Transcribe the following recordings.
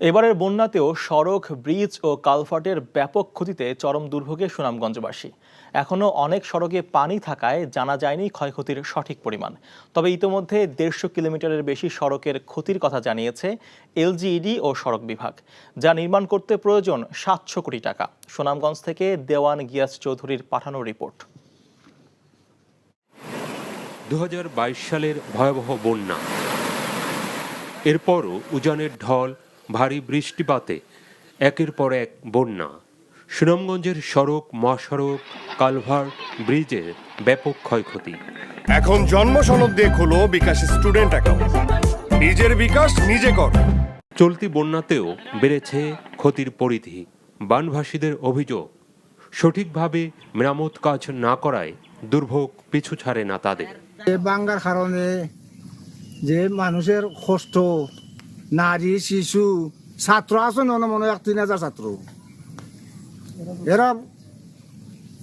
এবারের বন্যাতেও সড়ক, ব্রিজ ও কালভার্টের ব্যাপক ক্ষতিতে চরম দুর্ভোগে সুনামগঞ্জবাসী। এখনও অনেক সড়কে পানি থাকায় জানা যায়নি ক্ষয়ক্ষতির সঠিক পরিমাণ। তবে ইতোমধ্যে 150 কিলোমিটারের বেশি সড়কের ক্ষতির কথা জানিয়েছে এলজিইডি ও সড়ক বিভাগ, যা নির্মাণ করতে প্রয়োজন 700 কোটি টাকা। সুনামগঞ্জ থেকে দেওয়ান গিয়াস চৌধুরীর পাঠানো রিপোর্ট। 2022 সালের ভয়াবহ বন্যা, এরপরও উজানের ঢল, ভারী বৃষ্টিপাতে একের পর এক বন্যা। সুনামগঞ্জের সড়ক, মহাসড়ক, কালভার্ট, ব্রিজের ব্যাপক ক্ষয়ক্ষতি। এখন জন্ম সনদ দিয়ে খোলো বিকাশ স্টুডেন্ট অ্যাকাউন্ট। নিজের বিকাশ নিজে কর। চলতি বন্যাতেও বেড়েছে ক্ষতির পরিধি। বানভাসীদের অভিযোগ, সঠিকভাবে মেরামত কাজ না করায় দুর্ভোগ পিছু ছাড়ে না তাদের। বাঙ্গার কারণে যে মানুষের কষ্ট, নারী, শিশু, ছাত্র আছে মনে হয় 3000 ছাত্র, এরা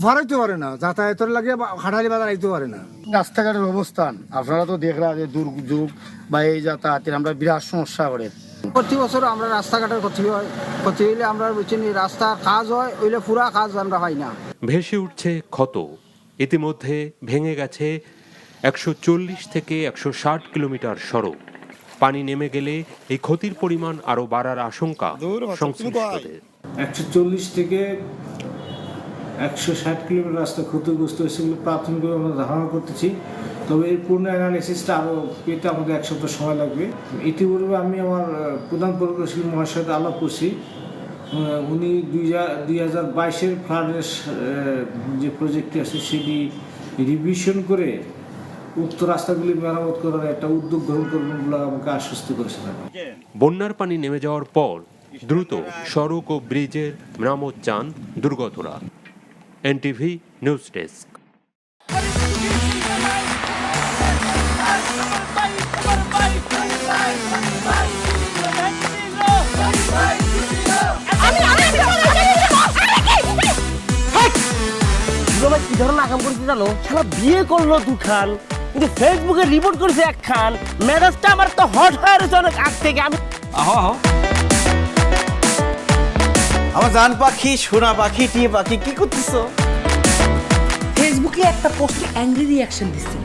ভাড়াইতে পারে না, যাতায়াতের লাগে হাটালি বাজার আইতে পারে না। রাস্তাঘাটের অবস্থান আপনারা তো দেখলাম যে দুর্যোগ বা এই যাতায়াতের আমরা বিরাট সমস্যা করে। প্রতি বছর আমরা রাস্তাঘাটের ক্ষতি হইলে আমরা রাস্তার কাজ হয়, ওইলে পুরা কাজ আমরা পাই না। ভেসে উঠছে ক্ষত। ইতিমধ্যে ভেঙে গেছে 140 থেকে 160 কিলোমিটার সড়ক। পানি নেমে গেলে এই ক্ষতির পরিমাণ আরো বাড়ার আশঙ্কা সংশ্লিষ্টদের। 140 থেকে 160 কিলোমিটার রাস্তা ক্ষতিগ্রস্ত হয়েছে বলে প্রাথমিকভাবে আমরা ধারণা করতেছি। তবে এর পূর্ণ অ্যানালিসিসটা আরও পেতে আমাদের 1 সপ্তাহ সময় লাগবে। ইতিপূর্বে আমি আমার প্রধান প্রকৌশলী মহাশয়ের সাথে আলাপ করছি। উনি 2022-এর ফ্লাডের যে প্রজেক্টটি আছে সেটি রিভিশন করে উক্ত রাস্তাগুলি মেরামত করার একটা উদ্যোগ গ্রহণ করবেন বলে আমাকে আশ্বস্ত করেছিলেন। বন্যার পানি নেমে যাওয়ার পর দ্রুত সড়ক ও ব্রিজের মেরামত চান দুর্গতরা। NTV news desk. কি ধরনের আকাম করেছে জানো? শালা বিয়ে করলো দুখান, কিন্তু ফেসবুকে রিপোর্ট করেছে একখান। মেজাজটা আমার তো হট হয়ে রয়েছে অনেক আগ থেকে। আমি আমার জান পাখি, সোনা পাখি, টিয়ে পাখি, কি করতেছো? ফেসবুকে একটা পোস্টে অ্যাংরি রিঅ্যাকশন দিচ্ছিল।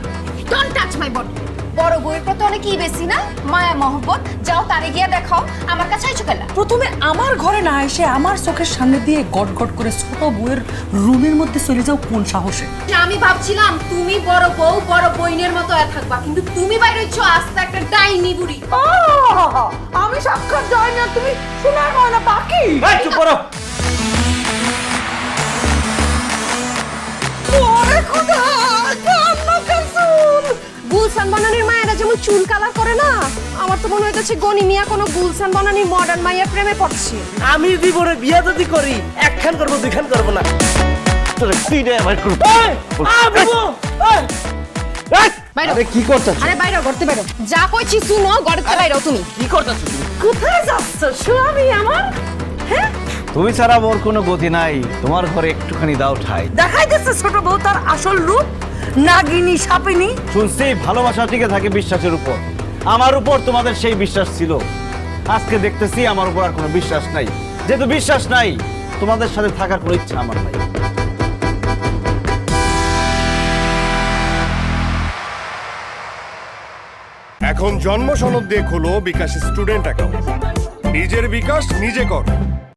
Don't touch my body. বড় বউয়ের প্রতি অনেক কি বেশি না মায়া মহব্বত, যাও তারে গিয়া দেখাও। আমার কাছে আইছো কেলা? প্রথমে আমার ঘরে না এসে আমার চোখের সামনে দিয়ে গট গট করে ছোট বউয়ের রুমের মধ্যে চলে যাও কোন সাহসে? আমি ভাবছিলাম তুমি বড় বউ বড় বইনের মতো থাকবা, কিন্তু তুমি বাইরে হচ্ছ আস্তে একটা ডাইনি বুড়ি। আমি সাক্ষাৎ যাই না, তুমি শোনা হয় না পাখি। চুপ করো। গুলশান বানানির মায়েরা যেমন চুল কালার করে না, আমার তো মনে হইতেছে গনি মিয়া কোনো গুলশান বানানির মডার্ন মাইয়া প্রেমে পড়ছে। আমি জীবনে বিয়ে যদি করি, একখান করবো, দুইখান করবো না। কি করতেছ? আরে বাইরে করতে বাইরে যা কইছি শুনো, গড়তে বাইরে তুমি কি করতেছ? কোথায় যাচ্ছ স্বামী আমার? হ্যাঁ, তুমি ছাড়া মোর কোনো গতি নাই, তোমার ঘরে একটুখানি দাও ঠাই। দেখাই দিচ্ছে ছোট বউ তার আসল রূপ, নাগিনী সাপিনী। শুনছি ভালোবাসা টিকে থাকে বিশ্বাসের উপর। আমার উপর তোমাদের সেই বিশ্বাস ছিল, আজকে দেখতেছি আমার উপর আর কোনো বিশ্বাস নাই। যেহেতু বিশ্বাস নাই, তোমাদের সাথে থাকার কোনো ইচ্ছা আমার নাই। এখন জন্ম সনদ দিয়ে খোলো বিকাশ স্টুডেন্ট অ্যাকাউন্ট। নিজের বিকাশ নিজে কর।